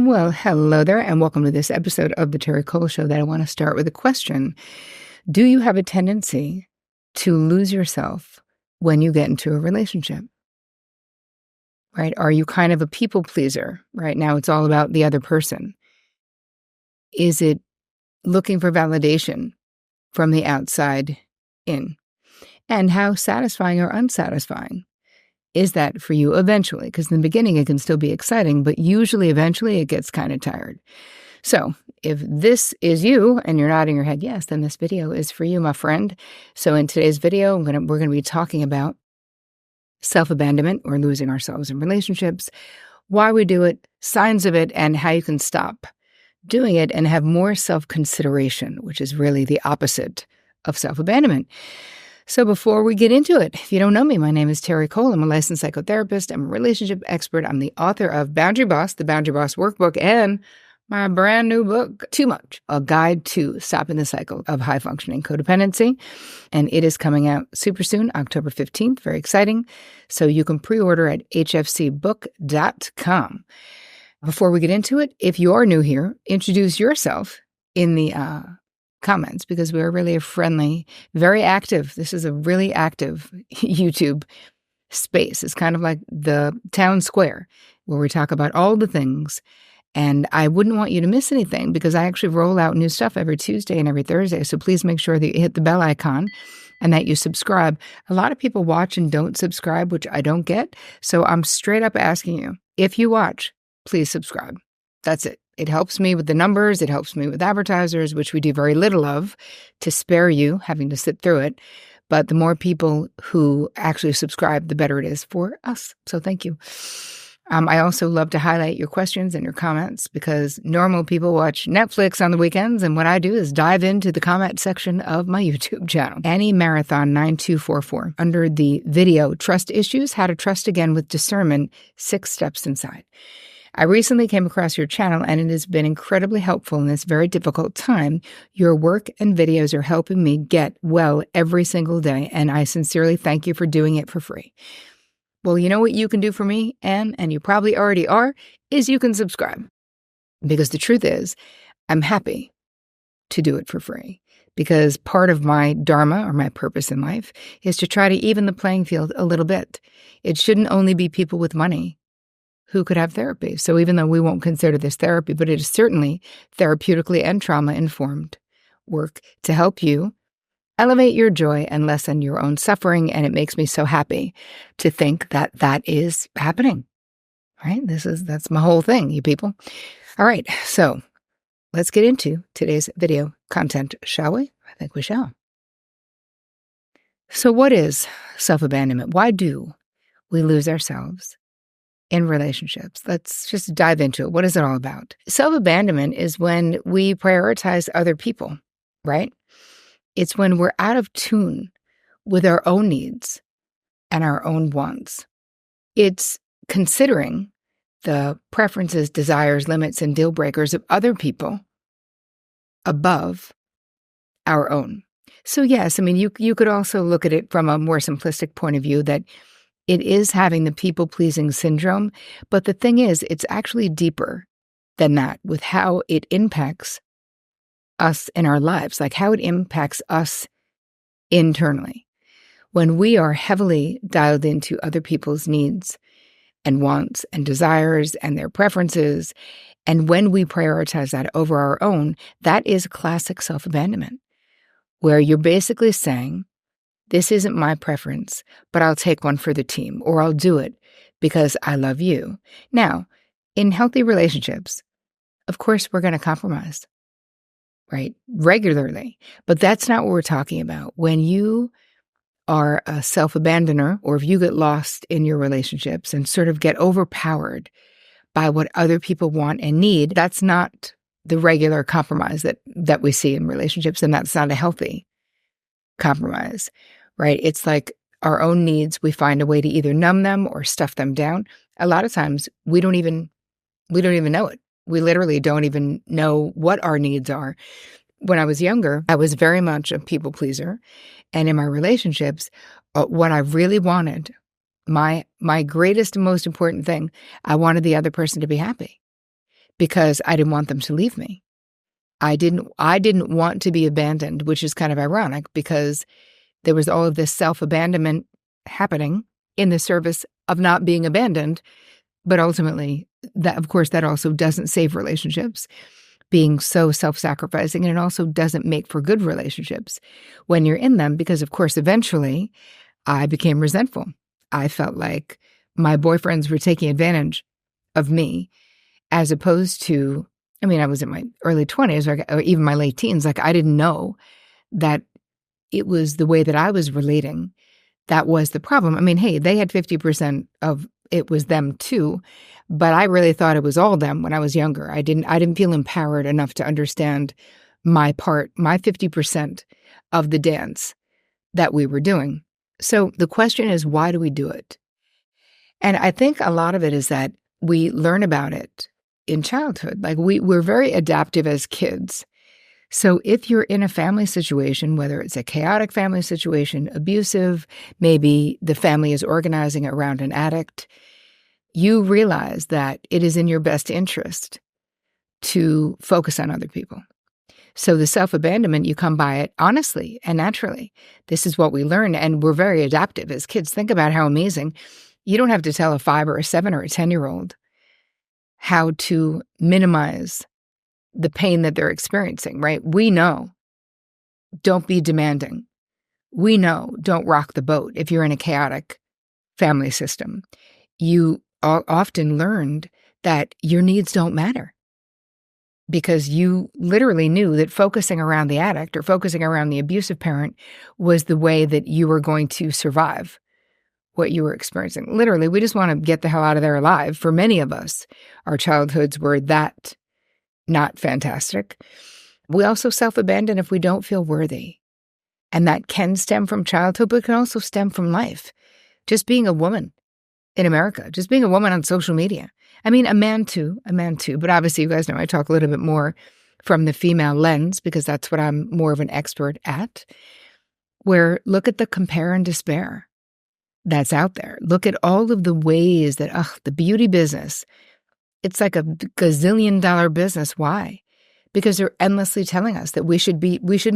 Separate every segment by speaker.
Speaker 1: Well, hello there, and welcome to this episode of the Terri Cole Show that I want to start with a question. Do you have a tendency to lose yourself when you get into a relationship? Right? Are you kind of a people pleaser? Right now, it's all about the other person. Is it looking for validation from the outside in? And how satisfying or unsatisfying is that for you eventually? Because in the beginning, it can still be exciting, but usually eventually it gets kind of tired. So if this is you and you're nodding your head yes, then this video is for you, my friend. So in today's video, we're going to be talking about self-abandonment or losing ourselves in relationships, why we do it, signs of it, and how you can stop doing it and have more self-consideration, which is really the opposite of self-abandonment. So before we get into it, if you don't know me, my name is Terri Cole. I'm a licensed psychotherapist. I'm a relationship expert. I'm the author of Boundary Boss, the Boundary Boss Workbook, and my brand new book, Too Much, A Guide to Stopping the Cycle of High-Functioning Codependency. And it is coming out super soon, October 15th. Very exciting. So you can pre-order at hfcbook.com. Before we get into it, if you are new here, introduce yourself in the comments, because we're really a friendly, very active. This is a really active YouTube space. It's kind of like the town square where we talk about all the things. And I wouldn't want you to miss anything because I actually roll out new stuff every Tuesday and every Thursday. So please make sure that you hit the bell icon and that you subscribe. A lot of people watch and don't subscribe, which I don't get. So I'm straight up asking you, if you watch, please subscribe. That's it. It helps me with the numbers. It helps me with advertisers, which we do very little of, to spare you having to sit through it. But the more people who actually subscribe, the better it is for us. So thank you. I also love to highlight your questions and your comments because normal people watch Netflix on the weekends. And what I do is dive into the comment section of my YouTube channel. Annie Marathon 9244 under the video Trust Issues, How to Trust Again with Discernment, 6 Steps Inside. I recently came across your channel and it has been incredibly helpful in this very difficult time. Your work and videos are helping me get well every single day, and I sincerely thank you for doing it for free. Well, you know what you can do for me, and you probably already are, is you can subscribe. Because the truth is, I'm happy to do it for free. Because part of my dharma or my purpose in life is to try to even the playing field a little bit. It shouldn't only be people with money who could have therapy. So even though we won't consider this therapy, but it is certainly therapeutically and trauma-informed work to help you elevate your joy and lessen your own suffering. And it makes me so happy to think that that is happening, right? That's my whole thing, you people. All right. So let's get into today's video content, shall we? I think we shall. So what is self-abandonment? Why do we lose ourselves in relationships? Let's just dive into it. What is it all about? Self-abandonment is when we prioritize other people, right? It's when we're out of tune with our own needs and our own wants. It's considering the preferences, desires, limits, and deal breakers of other people above our own. So yes, I mean, you could also look at it from a more simplistic point of view that it is having the people-pleasing syndrome, but the thing is, it's actually deeper than that with how it impacts us in our lives, like how it impacts us internally. When we are heavily dialed into other people's needs and wants and desires and their preferences, and when we prioritize that over our own, that is classic self-abandonment, where you're basically saying, this isn't my preference, but I'll take one for the team, or I'll do it because I love you. Now, in healthy relationships, of course, we're going to compromise, right? Regularly. But that's not what we're talking about. When you are a self-abandoner, or if you get lost in your relationships and sort of get overpowered by what other people want and need, that's not the regular compromise that we see in relationships, and that's not a healthy compromise, right? It's like our own needs, we find a way to either numb them or stuff them down. A lot of times we don't even know it. We literally don't even know what our needs are. When I was younger, I was very much a people pleaser. And in my relationships, what I really wanted, my greatest and most important thing, I wanted the other person to be happy. because I didn't want them to leave me. I didn't want to be abandoned, which is kind of ironic because there was all of this self-abandonment happening in the service of not being abandoned. But ultimately, that, of course, that also doesn't save relationships, being so self-sacrificing, and it also doesn't make for good relationships when you're in them because, of course, eventually I became resentful. I felt like my boyfriends were taking advantage of me as opposed to, I mean, I was in my early 20s or even my late teens. Like, I didn't know that it was the way that I was relating that was the problem. I mean, hey, they had 50% of it was them too, but I really thought it was all them when I was younger. I didn't feel empowered enough to understand my part, my 50% of the dance that we were doing. So the question is, why do we do it? And I think a lot of it is that we learn about it in childhood. Like we're very adaptive as kids. So if you're in a family situation, whether it's a chaotic family situation, abusive, maybe the family is organizing around an addict, you realize that it is in your best interest to focus on other people. So the self-abandonment, you come by it honestly and naturally. This is what we learn, and we're very adaptive as kids. Think about how amazing. You don't have to tell a 5 or a 7 or a 10-year-old how to minimize the pain that they're experiencing, right? We know, don't be demanding. We know, don't rock the boat if you're in a chaotic family system. You often learned that your needs don't matter because you literally knew that focusing around the addict or focusing around the abusive parent was the way that you were going to survive what you were experiencing. Literally, we just want to get the hell out of there alive. For many of us, our childhoods were that not fantastic. We also self-abandon if we don't feel worthy. And that can stem from childhood, but it can also stem from life. Just being a woman in America, just being a woman on social media. I mean, a man too, but obviously you guys know I talk a little bit more from the female lens because that's what I'm more of an expert at, where look at the compare and despair that's out there. Look at all of the ways that, the beauty business, it's like a gazillion-dollar business. Why? Because they're endlessly telling us that we shouldn't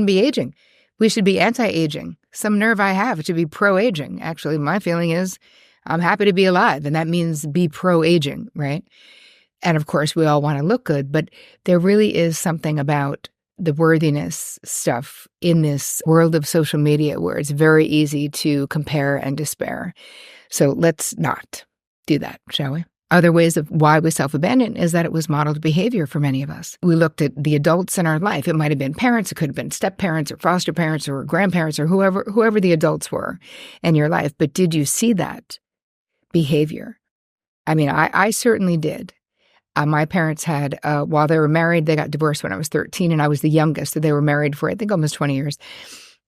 Speaker 1: be aging. We should be anti-aging. Some nerve I have to be pro-aging. Actually, my feeling is I'm happy to be alive, and that means be pro-aging, right? And of course, we all want to look good, but there really is something about the worthiness stuff in this world of social media where it's very easy to compare and despair. So let's not do that, shall we? Other ways of why we self-abandon is that it was modeled behavior for many of us. We looked at the adults in our life. It might have been parents, it could have been step-parents or foster parents or grandparents or whoever the adults were in your life. But did you see that behavior? I mean, I certainly did. My parents had, while they were married, they got divorced when I was 13, and I was the youngest. So they were married for, I think, almost 20 years.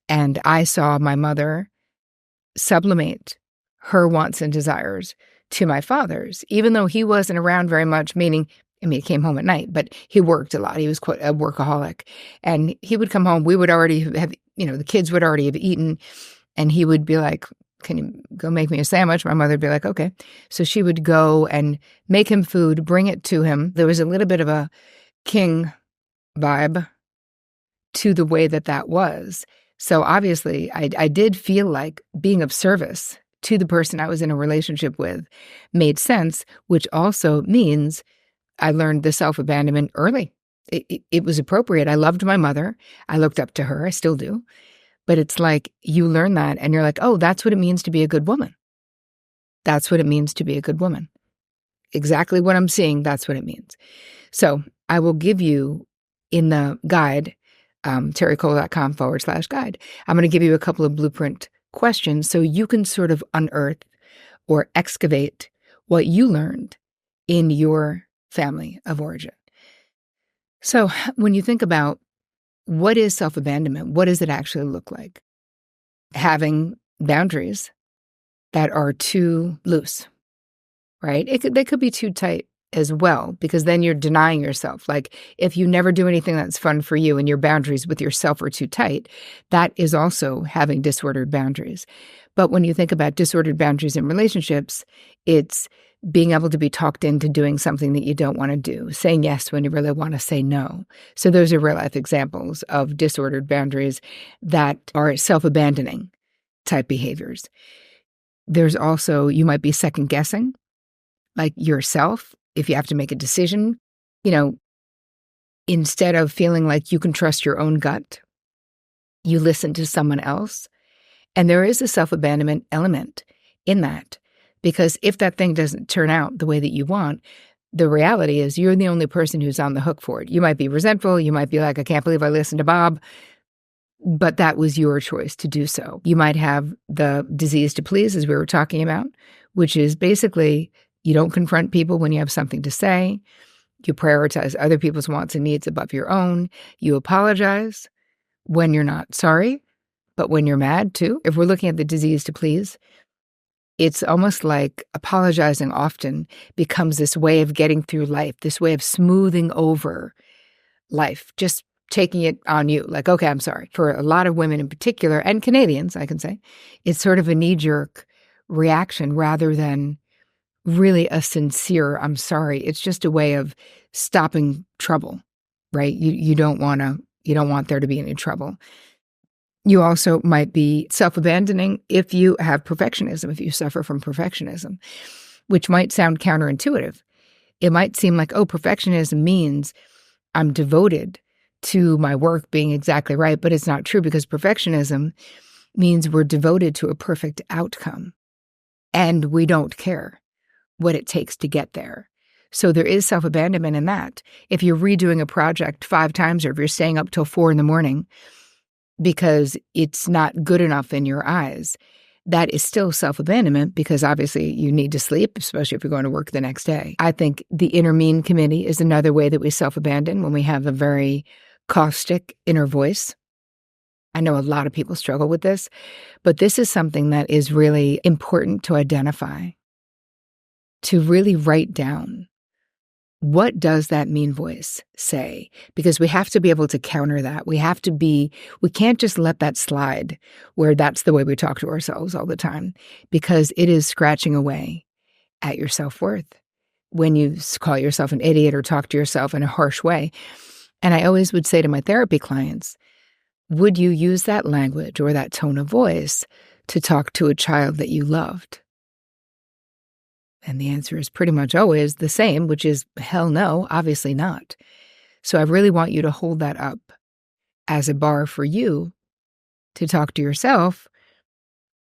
Speaker 1: And I saw my mother sublimate her wants and desires to my father's, even though he wasn't around very much, meaning, he came home at night, but he worked a lot. He was quite a workaholic. And he would come home, we would already have, the kids would already have eaten, and he would be like, can you go make me a sandwich? My mother would be like, okay. So she would go and make him food, bring it to him. There was a little bit of a king vibe to the way that was. So obviously, I did feel like being of service to the person I was in a relationship with made sense, which also means I learned the self-abandonment early. It was appropriate. I loved my mother. I looked up to her. I still do. But it's like you learn that and you're like, oh, that's what it means to be a good woman. That's what it means to be a good woman. Exactly what I'm seeing, that's what it means. So I will give you in the guide, terricole.com/guide, I'm going to give you a couple of blueprint questions so you can sort of unearth or excavate what you learned in your family of origin. So when you think about what is self-abandonment, what does it actually look like? Having boundaries that are too loose, right? They could be too tight as well, because then you're denying yourself. Like if you never do anything that's fun for you and your boundaries with yourself are too tight, that is also having disordered boundaries. But when you think about disordered boundaries in relationships, it's being able to be talked into doing something that you don't want to do, saying yes when you really want to say no. So those are real life examples of disordered boundaries that are self-abandoning type behaviors. There's also, you might be second guessing, like yourself, if you have to make a decision, instead of feeling like you can trust your own gut, you listen to someone else. And there is a self-abandonment element in that, because if that thing doesn't turn out the way that you want, the reality is you're the only person who's on the hook for it. You might be resentful. You might be like, I can't believe I listened to Bob. But that was your choice to do so. You might have the disease to please, as we were talking about, which is basically you don't confront people when you have something to say. You prioritize other people's wants and needs above your own. You apologize when you're not sorry, but when you're mad too. If we're looking at the disease to please, it's almost like apologizing often becomes this way of getting through life, this way of smoothing over life, just taking it on you. Like, okay, I'm sorry. For a lot of women in particular, and Canadians, I can say, it's sort of a knee-jerk reaction rather than really a sincere, I'm sorry. It's just a way of stopping trouble, right? You don't want there to be any trouble. You also might be self-abandoning if you have perfectionism, if you suffer from perfectionism, which might sound counterintuitive. It might seem like, oh, perfectionism means I'm devoted to my work being exactly right, but it's not true, because perfectionism means we're devoted to a perfect outcome and we don't care what it takes to get there. So there is self-abandonment in that. If you're redoing a project 5 times, or if you're staying up till 4 a.m. because it's not good enough in your eyes, that is still self-abandonment, because obviously you need to sleep, especially if you're going to work the next day. I think the inner mean committee is another way that we self-abandon, when we have a very caustic inner voice. I know a lot of people struggle with this, but this is something that is really important to identify, to really write down. What does that mean voice say? Because we have to be able to counter that. We can't just let that slide where that's the way we talk to ourselves all the time, because it is scratching away at your self-worth when you call yourself an idiot or talk to yourself in a harsh way. And I always would say to my therapy clients, would you use that language or that tone of voice to talk to a child that you loved? And the answer is pretty much always the same, which is hell no, obviously not. So I really want you to hold that up as a bar for you to talk to yourself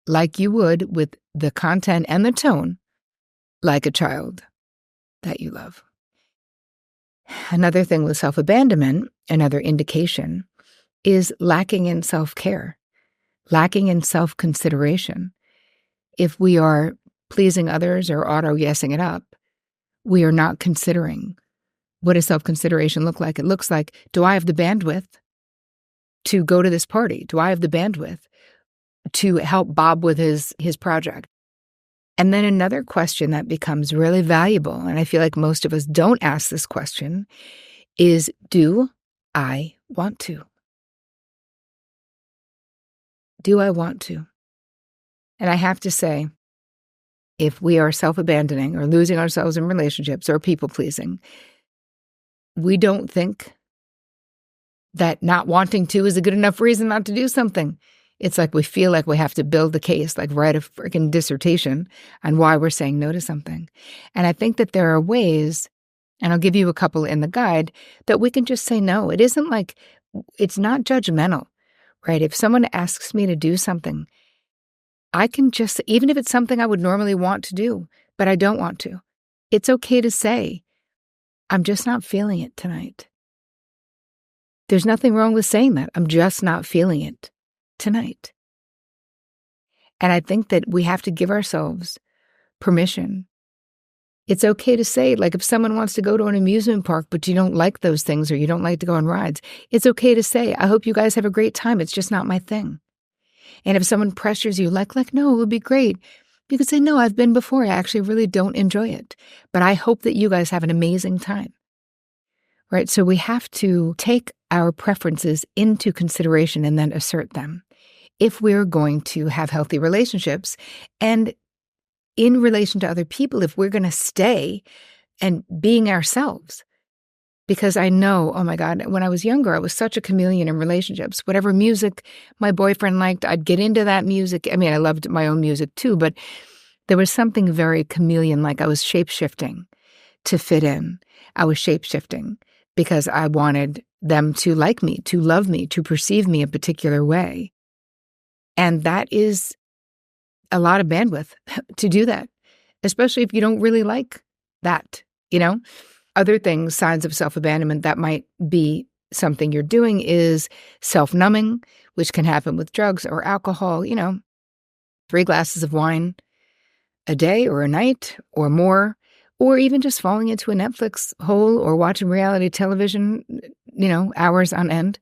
Speaker 1: like you would, with the content and the tone, like a child that you love. Another thing with self-abandonment, another indication, is lacking in self-care, lacking in self-consideration. If we are pleasing others or auto-yesing it up, we are not considering. What does self-consideration look like? It looks like, do I have the bandwidth to go to this party? Do I have the bandwidth to help Bob with his project? And then another question that becomes really valuable, and I feel like most of us don't ask this question, is, do I want to? Do I want to? And I have to say, if we are self-abandoning or losing ourselves in relationships or people-pleasing, we don't think that not wanting to is a good enough reason not to do something. It's like we feel like we have to build the case, like write a freaking dissertation on why we're saying no to something. And I think that there are ways, and I'll give you a couple in the guide, that we can just say no. It isn't like, it's not judgmental, right? If someone asks me to do something, I can just, even if it's something I would normally want to do, but I don't want to, it's okay to say, I'm just not feeling it tonight. There's nothing wrong with saying that. I'm just not feeling it tonight. And I think that we have to give ourselves permission. It's okay to say, like, if someone wants to go to an amusement park, but you don't like those things or you don't like to go on rides, it's okay to say, I hope you guys have a great time. It's just not my thing. And if someone pressures you, like, no, it would be great, you could say, no, I've been before. I actually really don't enjoy it. But I hope that you guys have an amazing time. Right? So we have to take our preferences into consideration and then assert them if we're going to have healthy relationships. And in relation to other people if we're going to stay and being ourselves. Because I know, oh my God, when I was younger, I was such a chameleon in relationships. Whatever music my boyfriend liked, I'd get into that music. I mean, I loved my own music too, but there was something very chameleon-like. I was shape-shifting to fit in. I was shape-shifting because I wanted them to like me, to love me, to perceive me a particular way. And that is a lot of bandwidth to do that, especially if you don't really like that, you know? Other things, signs of self-abandonment that might be something you're doing is self-numbing, which can happen with drugs or alcohol, 3 glasses of wine a day or a night or more, or even just falling into a Netflix hole or watching reality television, hours on end.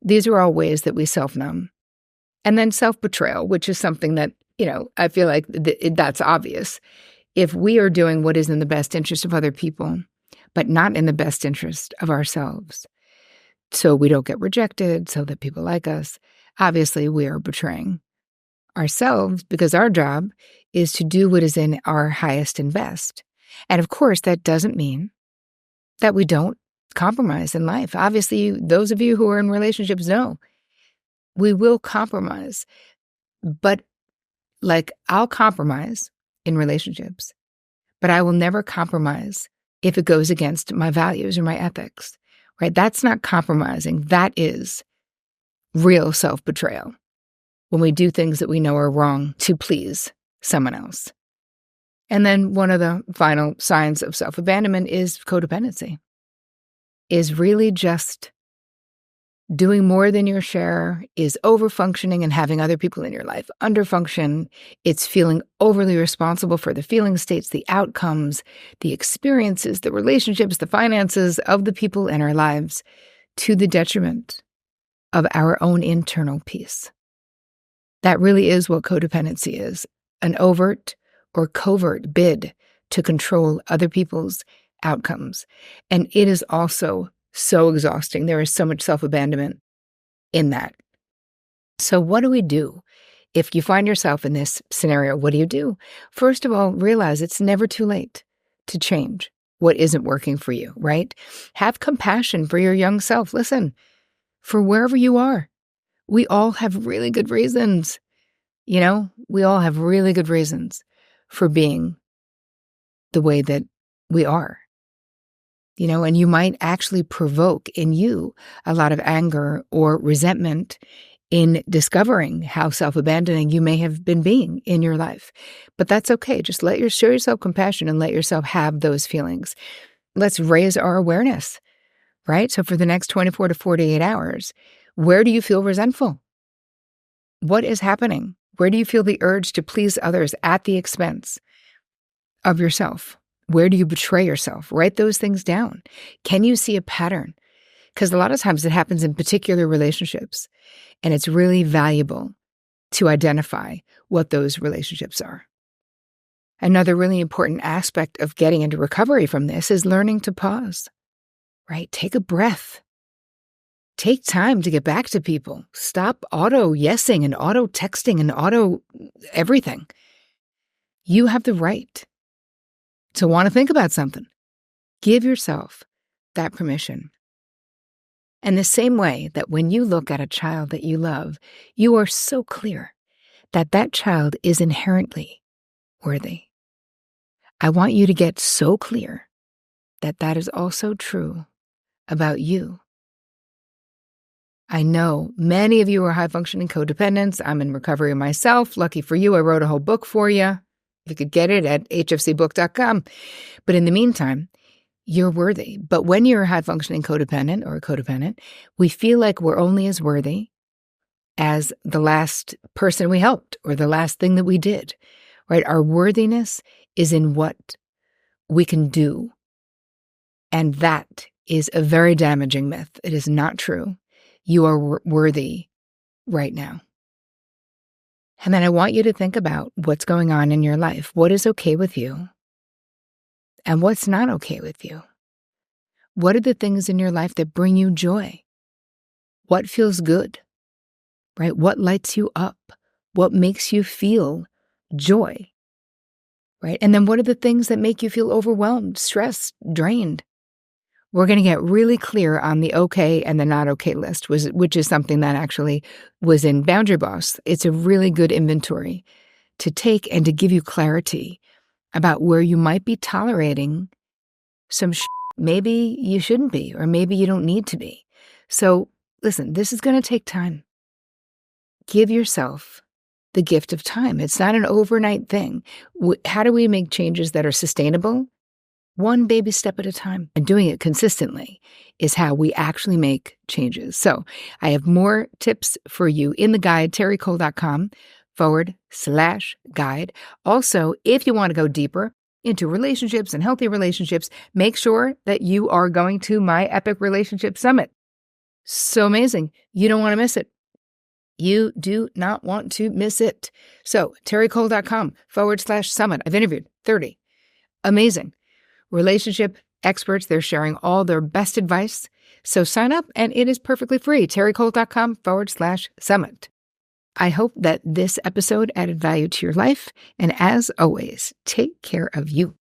Speaker 1: These are all ways that we self-numb. And then self-betrayal, which is something that, I feel like that's obvious. If we are doing what is in the best interest of other people, but not in the best interest of ourselves, so we don't get rejected, so that people like us, obviously we are betraying ourselves because our job is to do what is in our highest and best. And of course, that doesn't mean that we don't compromise in life. Obviously, those of you who are in relationships know we will compromise. But I'll compromise in relationships, but I will never compromise if it goes against my values or my ethics, right? That's not compromising. That is real self-betrayal when we do things that we know are wrong to please someone else. And then one of the final signs of self-abandonment is codependency, is really just doing more than your share, is overfunctioning and having other people in your life underfunction. It's feeling overly responsible for the feeling states, the outcomes, the experiences, the relationships, the finances of the people in our lives to the detriment of our own internal peace. That really is what codependency is, an overt or covert bid to control other people's outcomes. And it is also so exhausting. There is so much self-abandonment in that. So what do we do? If you find yourself in this scenario, what do you do? First of all, realize it's never too late to change what isn't working for you, right? Have compassion for your young self. Listen, for wherever you are, we all have really good reasons. We all have really good reasons for being the way that we are. And you might actually provoke in you a lot of anger or resentment in discovering how self-abandoning you may have been being in your life. But that's okay. Just show yourself compassion and let yourself have those feelings. Let's raise our awareness, right? So for the next 24 to 48 hours, where do you feel resentful? What is happening? Where do you feel the urge to please others at the expense of yourself? Where do you betray yourself? Write those things down. Can you see a pattern? Because a lot of times it happens in particular relationships, and it's really valuable to identify what those relationships are. Another really important aspect of getting into recovery from this is learning to pause, right? Take a breath. Take time to get back to people. Stop auto-yesing and auto-texting and auto-everything. You have the right to want to think about something. Give yourself that permission. And the same way that when you look at a child that you love, you are so clear that that child is inherently worthy. I want you to get so clear that that is also true about you. I know many of you are high-functioning codependents. I'm in recovery myself. Lucky for you, I wrote a whole book for you. You could get it at hfcbook.com. But in the meantime, you're worthy. But when you're a high-functioning codependent or a codependent, we feel like we're only as worthy as the last person we helped or the last thing that we did, right? Our worthiness is in what we can do. And that is a very damaging myth. It is not true. You are worthy right now. And then I want you to think about what's going on in your life. What is okay with you? And what's not okay with you? What are the things in your life that bring you joy? What feels good? Right? What lights you up? What makes you feel joy? right? And then what are the things that make you feel overwhelmed, stressed, drained? We're going to get really clear on the okay and the not okay list, which is something that actually was in Boundary Boss. It's a really good inventory to take and to give you clarity about where you might be tolerating some maybe you shouldn't be, or maybe you don't need to be. So listen, this is going to take time. Give yourself the gift of time. It's not an overnight thing. How do we make changes that are sustainable? One baby step at a time, and doing it consistently is how we actually make changes. So I have more tips for you in the guide, terricole.com/guide. Also, if you want to go deeper into relationships and healthy relationships, make sure that you are going to my Epic Relationship Summit. So amazing. You don't want to miss it. You do not want to miss it. So terricole.com/summit. I've interviewed 30 amazing relationship experts. They're sharing all their best advice. So sign up and it is perfectly free. terricole.com/summit. I hope that this episode added value to your life. And as always, take care of you.